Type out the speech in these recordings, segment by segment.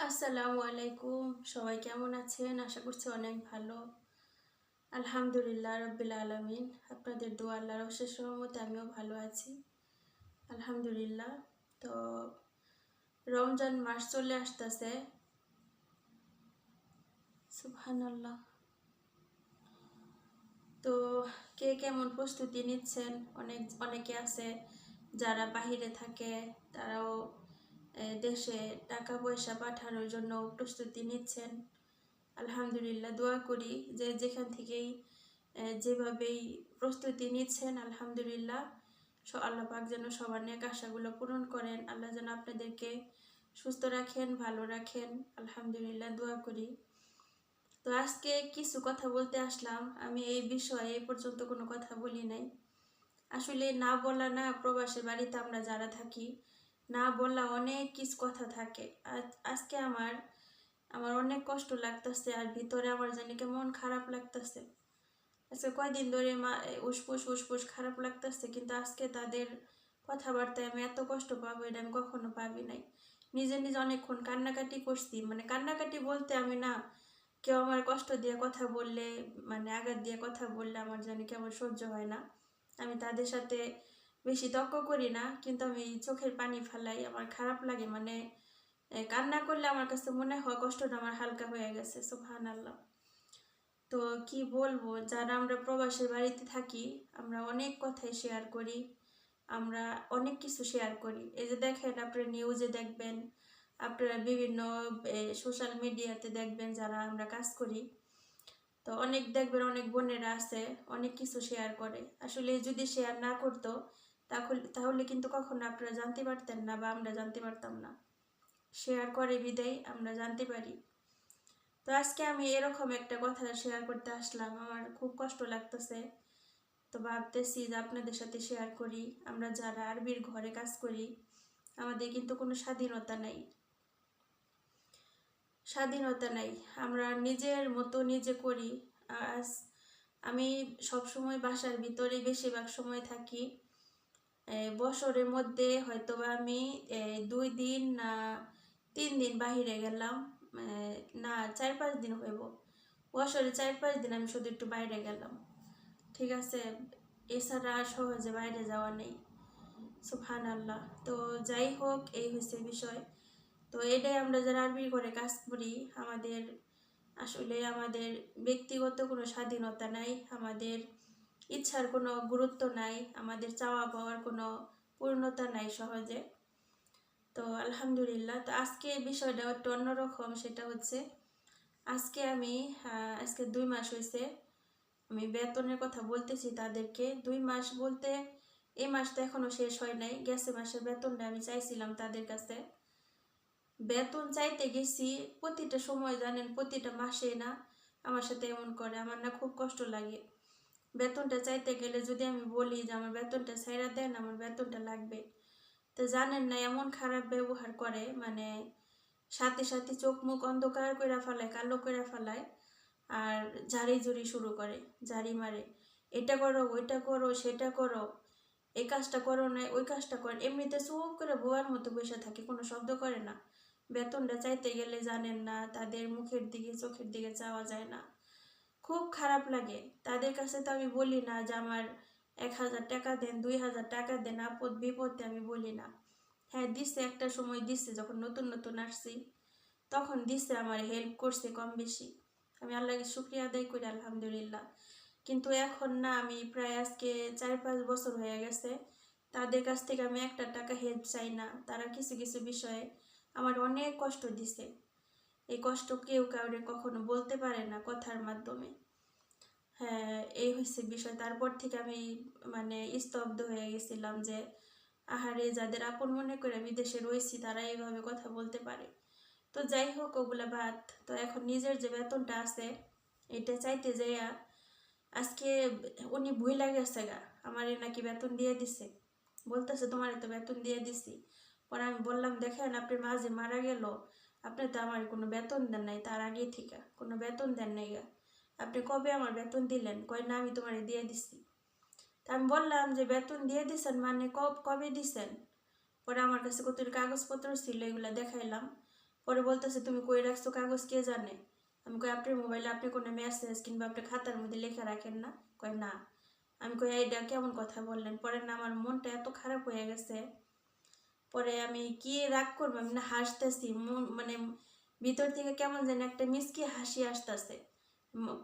আসসালামু আলাইকুম। সবাই কেমন আছেন? আশা করছি অনেক ভালো। আলহামদুলিল্লাহ রাব্বিল আলামিন। আপনাদের দোয়া আল্লাহর অশেষ রহমতে আমিও ভালো আছি। আলহামদুলিল্লাহ। তো রমজান মাস চলে আসতেছে। সুবহানাল্লাহ। তো কে কেমন প্রস্তুতি নিচ্ছেন? অনেকে আছে যারা বাহিরে থাকে, তারাও দেশে টাকা পয়সা পাঠানোর জন্য প্রস্তুতি নিচ্ছেন। আলহামদুলিল্লাহ, দোয়া করি যে যেখান থেকেই যেভাবেই প্রস্তুতি নিচ্ছেন, আলহামদুলিল্লাহ আল্লাহ পাক যেন সবার নেক আশাগুলো পূরণ করেন। আল্লাহ যেন আপনাদেরকে সুস্থ রাখেন, ভালো রাখেন। আলহামদুলিল্লাহ, দোয়া করি। তো আজকে কিছু কথা বলতে আসলাম। আমি এই বিষয়ে এই পর্যন্ত কোনো কথা বলি নাই। আসলে না বলা না, প্রবাসী বাড়িতে আমরা যারা থাকি, না বলা অনেক কিছু কথা থাকে। আজকে আমার অনেক কষ্ট লাগতেছে, আর ভিতরে আমার জানি কেমন খারাপ লাগতেছে। আজকে কয়দিন ধরে উসপুস খারাপ লাগতেছে, কিন্তু আজকে তাদের কথাবার্তায় আমি এত কষ্ট পাবো এটা আমি কখনো ভাবি নাই। নিজে নিজে অনেকক্ষণ কান্নাকাটি করছি। মানে কান্নাকাটি বলতে আমি না, কেউ আমার কষ্ট দিয়ে কথা বললে, মানে আঘাত দিয়ে কথা বললে আমার জানি কেমন সহ্য হয় না। আমি তাদের সাথে বেশি তর্ক করি না, কিন্তু আমি চোখের পানি ফেলাই, আমার খারাপ লাগে। মানে কান্না করলে আমার কাছে মনে হয় কষ্টটা আমার হালকা হয়ে গেছে। সুবহানাল্লাহ। তো কি বলবো, যারা আমরা প্রবাসের বাড়িতে থাকি, আমরা অনেক কথাই শেয়ার করি, আমরা অনেক কিছু শেয়ার করি। এই যে দেখেন, আপনারা নিউজে দেখবেন, আপনারা বিভিন্ন সোশ্যাল মিডিয়াতে দেখবেন, যারা আমরা কাজ করি, তো অনেক দেখবেন অনেক বোনেরা আছে অনেক কিছু শেয়ার করে। আসলে যদি শেয়ার না করতো, তাহলে কিন্তু কখনো আপনারা জানতে পারতেন না, বা আমরা জানতে পারতাম না। শেয়ার করে বিদায় আমরা জানতে পারি। তো আজকে আমি এরকম একটা কথা শেয়ার করতে আসলাম। আমার খুব কষ্ট লাগতেছে, তো ভাবতেছি যে আপনাদের সাথে শেয়ার করি। আমরা যারা আরবির ঘরে কাজ করি, আমাদের কিন্তু কোনো স্বাধীনতা নাই। আমরা নিজের মতো নিজে করি। আজ আমি সবসময় বাসার ভিতরে বেশিরভাগ সময় থাকি। বছরের মধ্যে হয়তোবা আমি 2 দিন না 3 দিন বাহিরে গেলাম, না 4-5 দিন হইব। বছরে 4-5 দিন আমি শুধু একটু বাইরে গেলাম, ঠিক আছে? এছাড়া আর সহজে বাইরে যাওয়া নেই। সুবহানাল্লাহ। তো যাই হোক, এই হচ্ছে বিষয়। তো এটাই, আমরা যারা আরবি করে কাজ করি, আমাদের ব্যক্তিগত কোনো স্বাধীনতা নাই, আমাদের ইচ্ছার কোনো গুরুত্ব নাই, আমাদের চাওয়া পাওয়ার কোনো পূর্ণতা নাই সহজে। তো আলহামদুলিল্লাহ। তো আজকে বিষয়টা একটু অন্যরকম। সেটা হচ্ছে, আজকে 2 মাস হয়েছে আমি বেতনের কথা বলতেছি তাদেরকে। 2 মাস বলতে, এই মাসটা এখনো শেষ হয় নাই। গেছে মাসের বেতনটা আমি চাইছিলাম তাদের কাছে। বেতন চাইতে গেছি, প্রতিটা সময় জানেন, প্রতিটা মাসে না আমার সাথে এমন করে। আমার না খুব কষ্ট লাগে। বেতনটা চাইতে গেলে যদি আমি বলি যে আমার বেতনটা ছাইড়া দেন, আমার বেতনটা লাগবে, তো জানেন না এমন খারাপ ব্যবহার করে। মানে সাথে সাথে চোখ মুখ অন্ধকার করে ফেলায়, কালো করে ফেলায়, আর ঝাড়ি ঝুড়ি শুরু করে, ঝাড়ি মারে। এটা করো, ওইটা করো, সেটা করো, এই কাজটা করো না, ওই কাজটা করো। এমনিতে চুপ করে বোয়ার মতো বসে থাকে, কোনো শব্দ করে না। বেতনটা চাইতে গেলে জানেন না, তাদের মুখের দিকে চোখের দিকে চাওয়া যায় না। খুব খারাপ লাগে। তাদের কাছে তো আমি বলি না যে আমার 1000 টাকা দেন, 2000 টাকা দেন, আপদ বিপদে আমি বলি না। হ্যাঁ দিচ্ছে, একটা সময় দিচ্ছে, যখন নতুন নতুন আসছি তখন দিচ্ছে, আমার হেল্প করছে কম বেশি। আমি আল্লাহকে শুকরিয়া আদায় করি, আলহামদুলিল্লাহ। কিন্তু এখন না, আমি প্রায় আজকে 4-5 বছর হয়ে গেছে তাদের কাছ থেকে আমি একটা টাকা হেল্প চাই না। তারা কিছু কিছু বিষয়ে আমার অনেক কষ্ট দিছে। এই কষ্ট কেউ কাউরে কখনো বলতে পারে না কথার মাধ্যমে। হ্যাঁ, এই হচ্ছে বিষয়। তারপর থেকে আমি মানে স্তব্ধ হয়ে গেছিলাম যে আহারে, যাদের আপন মনে করে বিদেশে রয়েছি তারা এইভাবে কথা বলতে পারে। তো যাই হোক, ওগুলা বাদ। তো এখন নিজের যে বেতনটা আছে, এটা চাইতে যাইয়া আজকে উনি ভুইলা গেছে গা, আমারে নাকি বেতন দিয়ে দিছে। বলতেছে তোমার তো বেতন দিয়ে দিছি। পরে আমি বললাম, দেখেন আপনি মা যে মারা গেল, আপনি তো আমার কোনো বেতন দেন নাই, তার আগে থেকে কোনো বেতন দেন নাই গা। আপনি কবে আমার বেতন দিলেন? কয় না, আমি তোমারে দিয়ে দিছি। তা আমি বললাম যে বেতন দিয়ে দিছেন মানে কবে দিছেন? পরে আমার কাছে কত কাগজপত্র ছিল, এগুলো দেখাইলাম। পরে বলতেছে তুমি কই রাখছো কাগজ কে জানে। আমি কই আপনার মোবাইলে আপনি কোনো মেসেজ কিংবা আপনার খাতার মধ্যে লেখা রাখেন না। কয় না। আমি কই এইটা কেমন কথা বললেন। পরে না আমার মনটা এত খারাপ হয়ে গেছে। পরে আমি কি রাগ করবো, আমি না হাসতেছি, মানে ভিতর থেকে কেমন যেন একটা মিষ্টি হাসি আসতেছে,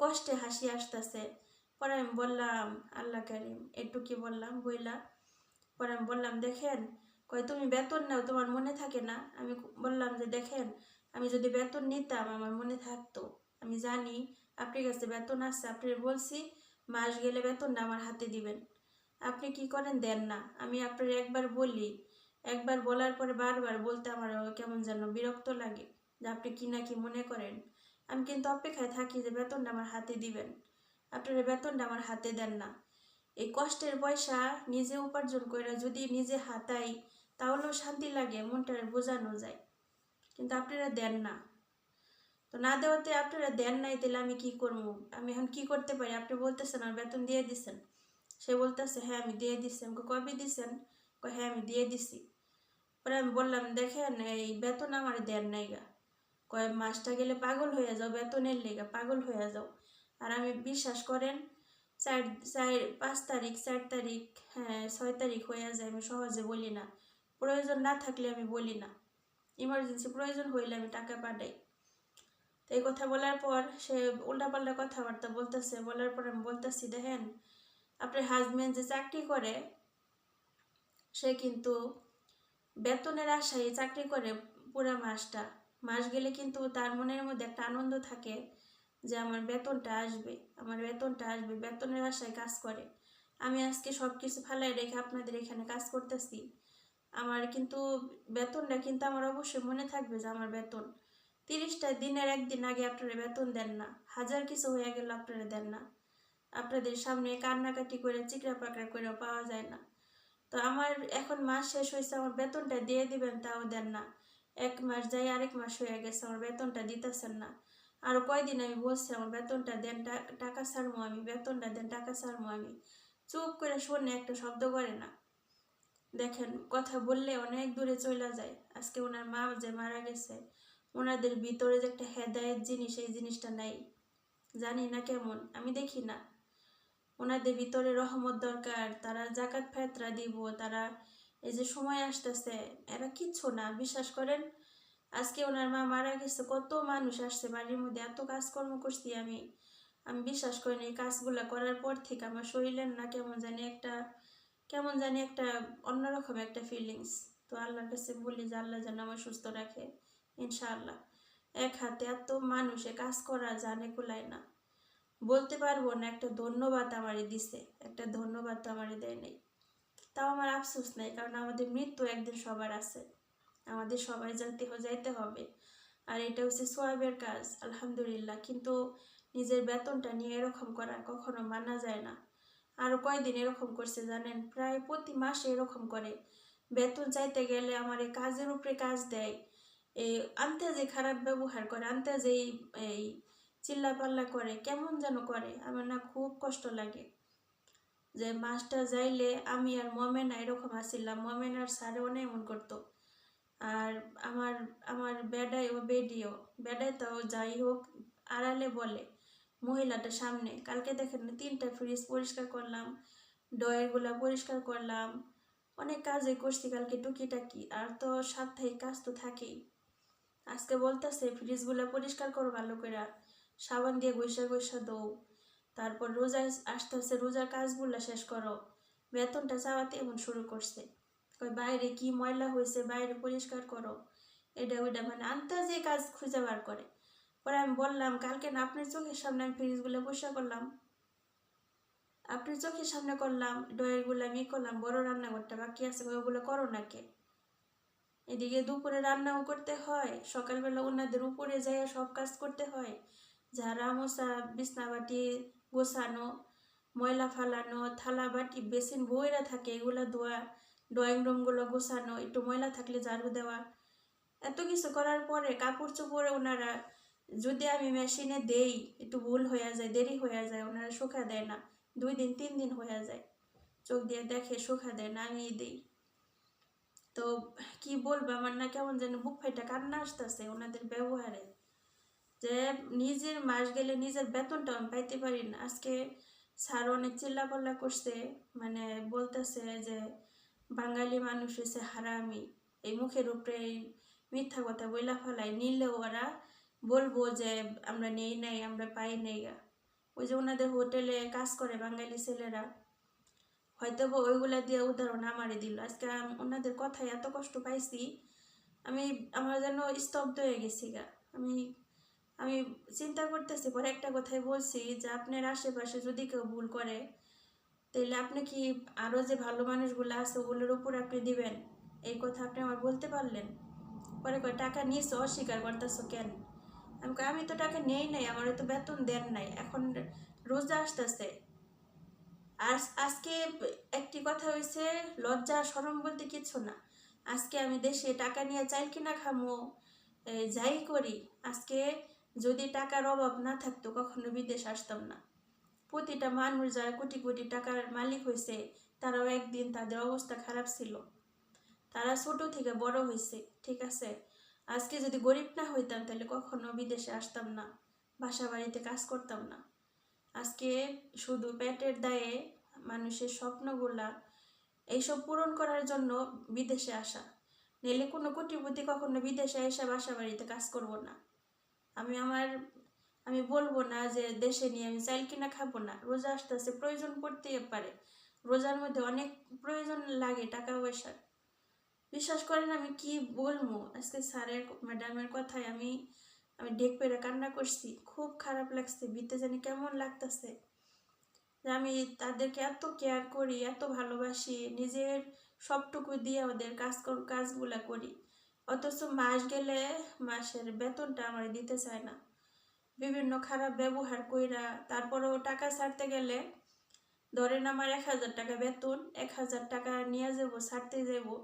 কষ্টে হাসি আসতেছে। পরে আমি বললাম আল্লাহ কারিম, একটু কি বললাম বইলা। পরে আমি বললাম দেখেন, কয় তুমি বেতন নাও তোমার মনে থাকে না। আমি বললাম যে দেখেন, আমি যদি বেতন নিতাম আমার মনে থাকতো। আমি জানি আপনার কাছে বেতন আছে, আপনি বলছি মাস গেলে বেতনটা আমার হাতে দিবেন, আপনি কি করেন দেন না। আমি আপনার একবার বলি, একবার বলার পরে বারবার বলতে আমার কেমন যেন বিরক্ত লাগে যে আপনি কি না কি মনে করেন। আমি কিন্তু অপেক্ষায় থাকি যে বেতনটা আমার হাতে দিবেন, আপনারা বেতনটা আমার হাতে দেন না। এই কষ্টের পয়সা নিজে উপার্জন করে যদি নিজে হাতাই তাহলেও শান্তি লাগে, মনটা বোঝানো যায়, কিন্তু আপনারা দেন না। তো না দেওয়াতে আপনারা দেন নাই, তাহলে আমি কি করবো, আমি এখন কি করতে পারি। আপনি বলতেছেন আর বেতন দিয়ে দিচ্ছেন, সে বলতেছে হ্যাঁ আমি দিয়ে দিচ্ছি। আমাকে কবে দিচ্ছেন, হ্যাঁ আমি দিয়ে দিছি। পরে আমি বললাম দেখেন এই বেতন আমার দেন নাই গা। কয় মাসটা গেলে পাগল হয়ে যাও, বেতনের লেগা পাগল হয়ে যাও। আর আমি বিশ্বাস করেন 5 তারিখ 4 তারিখ, হ্যাঁ 6 তারিখ হয়ে যায়, আমি সহজে বলি না। প্রয়োজন না থাকলে আমি বলি না, ইমার্জেন্সি প্রয়োজন হইলে আমি টাকা পাঠাই। তো এই কথা বলার পর সে উল্টাপাল্টা কথাবার্তা বলতেছে। বলার পর আমি বলতেছি দেখেন, আপনার হাজবেন্ড যে চাকরি করে সে কিন্তু বেতনের আশায় চাকরি করে পুরা মাসটা। মাস গেলে কিন্তু তার মনের মধ্যে একটা আনন্দ থাকে যে আমার বেতনটা আসবে, আমার বেতনটা আসবে, বেতনের আশায় কাজ করে। আমি আজকে সব কিছু ফালাই রেখে আপনাদের এখানে কাজ করতেছি, আমার কিন্তু বেতনটা কিন্তু আমার অবশ্যই মনে থাকবে যে আমার বেতন। 30টা দিনের একদিন আগে আপনারা বেতন দেন না, হাজার কিছু হয়ে গেল আপনারা দেন না। আপনাদের সামনে কান্নাকাটি করে চিকরা পাকড়া করে পাওয়া যায় না। তো আমার এখন মাস শেষ হয়েছে, আমার বেতনটা দিয়ে দিবেন, তাও দেন না। 1 মাস যাই আরেক মাস হয়ে গেছে, আমার বেতনটা দিতেছেন না। আরো কয়দিন আমি বলছি আমার বেতনটা দেন, টাকা ছাড়বো আমি, বেতনটা দেন, টাকা ছাড়বো আমি। চুপ করে শোনে, একটা শব্দ করে না। দেখেন কথা বললে অনেক দূরে চলে যায়। আজকে ওনার মা যে মারা গেছে, ওনাদের ভিতরে যে একটা হেদায়েত জিনিস, এই জিনিসটা নাই। জানি না কেমন, আমি দেখি না। ওনাদের ভিতরে রহমত দরকার, তারা জাকাত ফেতরা দিব, তারা এই যে সময় আসতেছে, এরা কিচ্ছু না। বিশ্বাস করেন আজকে ওনার মা মারা গেছে, কত মানুষ আসছে বাড়ির মধ্যে, এত কাজকর্ম করছি আমি। আমি বিশ্বাস করেন এই কাজগুলো করার পর থেকে আমার শরীরের না কেমন জানি একটা অন্যরকম একটা ফিলিংস। তো আল্লাহর কাছে বলি যে আল্লাহ যেন আমার সুস্থ রাখে ইনশাআল্লাহ। এক হাতে এত মানুষে কাজ করা জানে কুলায় না, বলতে পারবো না একটা ধন্যবাদ আমারে দিছে, একটা ধন্যবাদ তো আমারে দেয় নাই। তাও আমার আফসোস নাই, কারণ আমাদের মৃত্যু একদিন সবার আছে, আমাদের সবাই যাইতে হবে। আর এটা হচ্ছে সোয়াবের কাজ আলহামদুলিল্লাহ, কিন্তু নিজের বেতনটা নিয়ে এরকম করা কখনো মানা যায় না। আরো কয়দিন এরকম করছে জানেন, প্রায় প্রতি মাসে এরকম করে। বেতন চাইতে গেলে আমার এই কাজের উপরে কাজ দেয়, এই আনতে যে খারাপ ব্যবহার করে, আনতে যে এই চিল্লা পাল্লা করে, কেমন যেন করে, আমার না খুব কষ্ট লাগে। যে মাসটা যাইলে আমি আর মমেনা এরকম আসছিলাম, মমেন আর স্যারে অনেক এমন করতো। আর আমার আমার বেডাই ও বেডিও, বেডাই তাও যাই হোক আড়ালে বলে, মহিলাটা সামনে। কালকে দেখেন 3টা ফ্রিজ পরিষ্কার করলাম, ডয়ারগুলা পরিষ্কার করলাম, অনেক কাজই করছি কালকে টুকিটাকি। আর তো সাপ্তাহিক কাজ তো থাকেই। আজকে বলতেছে ফ্রিজগুলা পরিষ্কার করো ভালো করে, সাবান দিয়ে গৈসা গৈসা দৌ। তারপর রোজা আসতেছে, রোজার কাজগুলা শেষ করো। বেতনটা চাওয়াতে এমন শুরু করছে, বাইরে কি ময়লা হয়েছে বাইরে পরিষ্কার করো, এটা ওইটা, মানে আন্তাজে কাজ খুঁজে বার করে। পরে আমি বললাম কালকে না আপনার চোখের সামনে আমি ফ্রিজগুলো পরিষ্কার করলাম, আপনার চোখের সামনে করলাম, ডয়েরগুলো আমি করলাম, বড় রান্নাঘরটা বাকি আছে ওগুলো করো নাকি। এদিকে দুপুরে রান্নাও করতে হয়, সকালবেলা ওনাদের উপরে যাইয়া সব কাজ করতে হয়, ঝাড়া মোছা, বিছনাবাটি গোছানো, ময়লা ফালানো, থালা বাটি বেসিন বইরা থাকে এগুলো ধোয়া, ড্রয়িং রুমগুলো গোছানো, একটু ময়লা থাকলে ঝাড়ু দেওয়া। এত কিছু করার পরে কাপড় চোপড়ে ওনারা যদি আমি মেশিনে দেই একটু ভুল হয়ে যায়, দেরি হয়ে যায়, ওনারা শুকা দেয় না, 2 দিন 3 দিন হয়ে যায়, চোখ দিয়ে দেখে শুকা দেয় না, আমি দিই। তো কি বলবো, আমার না কেমন যেন বুক ফাইটা কান্না আসতেছে ওনাদের ব্যবহারে, যে নিজের মাস গেলে নিজের বেতনটা আমি পাইতে পারি না। আজকে স্যার অনেক চিল্লাপাল্লা করছে, মানে বলতেছে যে বাঙালি মানুষ হচ্ছে হারামি, এই মুখের উপরে এই মিথ্যা কথা বইলা ফেলাই, নিলেও ওরা বলবো যে আমরা নেই নাই, আমরা পাই নেই। ওই যে ওনাদের হোটেলে কাজ করে বাঙালি ছেলেরা, হয়তো ওইগুলা দিয়ে উদাহরণ আমারে দিল। আজকে ওনাদের কথায় এত কষ্ট পাইছি, আমি আমার যেন স্তব্ধ হয়ে গেছি গা। আমি আমি চিন্তা করতেছি, পরে একটা কথাই বলছি যে আপনার আশেপাশে যদি কেউ ভুল করে, তাহলে আপনি কি আরও যে ভালো মানুষগুলো আছে ওগুলোর উপর আপনি দিবেন? এই কথা আপনি আমার বলতে পারলেন? পরে কয় টাকা নিয়েছো, অস্বীকার করতেছো কেন? আমি তো টাকা নেই নাই, আমার তো বেতন দেন নাই, এখন রোজা আসতেছে। আজকে একটি কথা হয়েছে, লজ্জা শরম বলতে কিছু না। আজকে আমি দেশে টাকা নিয়ে চাইল কিনা খামো, যাই করি, আজকে যদি টাকার অভাব না থাকতো কখনো বিদেশ আসতাম না। প্রতিটা মানুষ যারা কোটি কোটি টাকার মালিক হয়েছে, তারাও একদিন তাদের অবস্থা খারাপ ছিল, তারা ছোট থেকে বড় হয়েছে, ঠিক আছে? আজকে যদি গরিব না হইতাম তাহলে কখনো বিদেশে আসতাম না, বাসা বাড়িতে কাজ করতাম না। আজকে শুধু পেটের দায়ে মানুষের স্বপ্নগুলা এইসব পূরণ করার জন্য বিদেশে আসা, নইলে কোনো কোটিপতি কখনো বিদেশে এসে বাসা বাড়িতে কাজ করব না। আমি বলবো না যে দেশে নিয়ে আমি চাইল কিনা খাবো না, রোজা আসতেছে, প্রয়োজন পড়তেই পারে, রোজার মধ্যে অনেক প্রয়োজন লাগে টাকা পয়সার। বিশ্বাস করেন আমি কি বলবো, আজকে স্যারের ম্যাডামের কথায় আমি আমি ডেক পেরে কান্না করছি, খুব খারাপ লাগছে, ভিতরে জানি কেমন লাগতেছে যে আমি তাদেরকে এত কেয়ার করি, এত ভালোবাসি, নিজের সবটুকু দিয়ে ওদের কাজগুলা করি, অথচ মাস গেলে মাসের বেতনটা আমার দিতে চায় না, বিভিন্ন খারাপ ব্যবহার কইরা। তারপরেও টাকা ছাড়তে গেলে, ধরেন আমার 1000 টাকা বেতন, 1000 টাকা নিয়ে যাবো, ছাড়তে যাবো,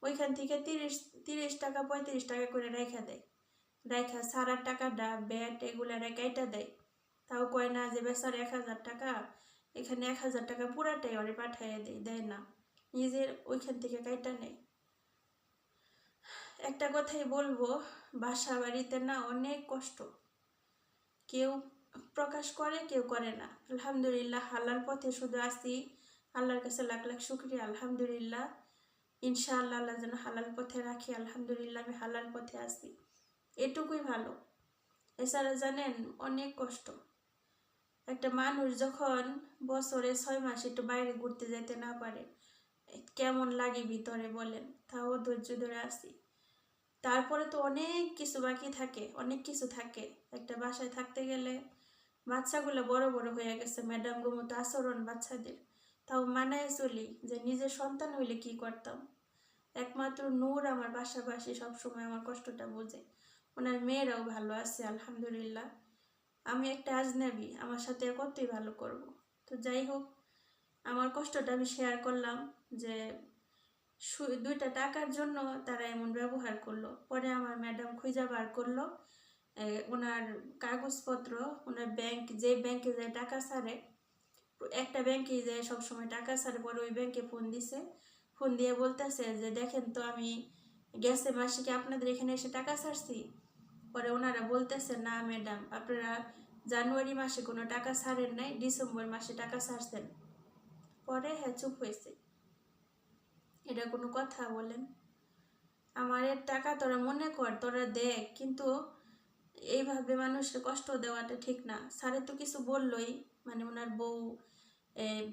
ওইখান থেকে 30 টাকা 35 টাকা করে রেখা দেয়, রেখা সারার টাকাটা ব্যাট এগুলা রেখাইটা দেয়। তাও কয় না যে বেচার 1000 টাকা, এখানে 1000 টাকা পুরাটাই ওরে পাঠাইয়া দেয় না, নিজের ওইখান থেকে কাইটা নেয়। একটা কথাই বলবো, বাসা বাড়িতে না অনেক কষ্ট, কেউ প্রকাশ করে কেউ করে না। আলহামদুলিল্লাহ হালাল পথে শুধু আসি, আল্লাহর কাছে লাখ লাখ শুকরিয়া, আলহামদুলিল্লাহ। ইনশাআল্লাহ আল্লাহ যেন হালাল পথে রাখি, আলহামদুলিল্লাহ আমি হালাল পথে আসি, এটুকুই ভালো। এছাড়া জানেন অনেক কষ্ট, একটা মানুষ যখন বছরে 6 মাস একটু বাইরে ঘুরতে যেতে না পারে, কেমন লাগে ভিতরে বলেন? তাও ধৈর্য ধরে আসি। তারপরে তো অনেক কিছু বাকি থাকে, অনেক কিছু থাকে। একটা বাসায় থাকতে গেলে বাচ্চাগুলো বড় বড় হয়ে গেছে, ম্যাডাম গো মতো আচরণ বাচ্চাদের, তাও মানায় চলি যে নিজের সন্তান হইলে কি করতাম। একমাত্র নূর আমার পাশাপাশি সবসময় আমার কষ্টটা বোঝে, ওনার মেয়েরাও ভালো আছে আলহামদুলিল্লাহ। আমি একটা আজনাবি, আমার সাথে কতই ভালো করব। তো যাই হোক, আমার কষ্টটা আমি শেয়ার করলাম যে 2টা টাকার জন্য তারা এমন ব্যবহার করলো। পরে আমার ম্যাডাম খুঁজা বার করলো ওনার কাগজপত্র, ওনার ব্যাংক, যে ব্যাংকে যায় টাকা ছাড়ে, একটা ব্যাংকে যায় সবসময় টাকা ছাড়ে, পরে ওই ব্যাংকে ফোন দিছে, ফোন দিয়ে বলতেছে যে দেখেন তো আমি গেছে মাসে কি আপনাদের এখানে এসে টাকা ছাড়ছি? পরে ওনারা বলতেছে না ম্যাডাম, আপনারা জানুয়ারি মাসে কোনো টাকা ছাড়েন নাই, ডিসেম্বর মাসে টাকা ছাড়ছেন। পরে হ্যাঁ চুপ হয়েছে। এটা কোনো কথা বলেন? আমার টাকা তোরা মনে কর, তোরা দেখ, কিন্তু এইভাবে মানুষকে কষ্ট দেওয়াটা ঠিক না। স্যারে তো কিছু বললোই, মানে ওনার বউ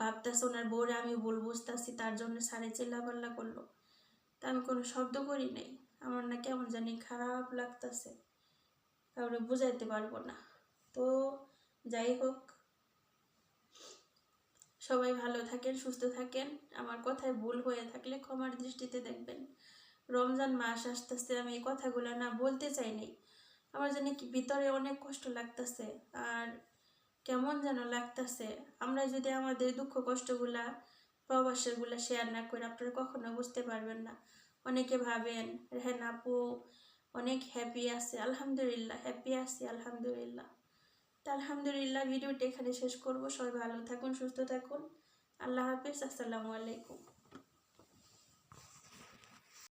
ভাবতেছে ওনার বউরে আমি ভুল বুঝতেছি, তার জন্য স্যারে চিল্লাপাল্লা করলো। তা আমি কোনো শব্দ করি নাই, আমার না কেমন জানি খারাপ লাগতেছে, কাউরে বুঝাইতে পারবো না। তো যাই হোক, সবাই ভালো থাকেন, সুস্থ থাকেন। আমার কথায় ভুল হয়ে থাকলে ক্ষমার দৃষ্টিতে দেখবেন। রমজান মাস আসতেছে, আমি এই কথাগুলো না বলতে চাইনি, আমার জানি কি ভিতরে অনেক কষ্ট লাগতেছে, আর কেমন যেন লাগতেছে। আমরা যদি আমাদের দুঃখ কষ্টগুলা প্রবাসেরগুলা শেয়ার না করে, আপনারা কখনো বুঝতে পারবেন না। অনেকে ভাবেন রেহান আপু অনেক হ্যাপি আছে, আলহামদুলিল্লাহ হ্যাপি আছি আলহামদুলিল্লাহ। তা আলহামদুলিল্লাহ, ভিডিওটি এখানে শেষ করব। সবাই ভালো থাকুন, সুস্থ থাকুন, আল্লাহ হাফিজ, আসসালামু আলাইকুম।